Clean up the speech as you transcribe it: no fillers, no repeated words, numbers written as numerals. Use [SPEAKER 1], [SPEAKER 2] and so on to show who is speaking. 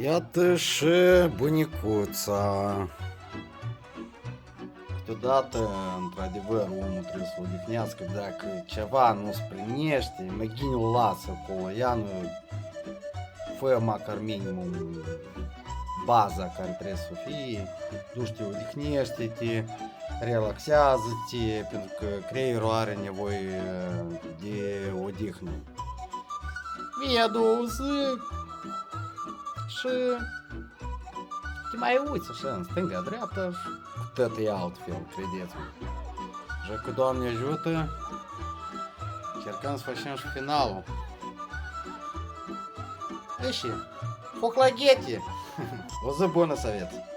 [SPEAKER 1] Iată și bunicuța. Câteodată, într-adevăr, omul trebuie să odihnească dacă ceva nu sprinește, măghinul lasă acolo, ia nu fă măcar minimum baza care trebuie să fie, duci te odihnește-te, relaxează-te, pentru că creierul are nevoie de odihnă. Vii a doua zi și te mai uiți așa în stânga-dreapta și cu tot e altfel, credeți-mă. Și că Doamne ajută, încercăm să facem și finalul. Ieși, foc la ghete! O zi bună să aveți!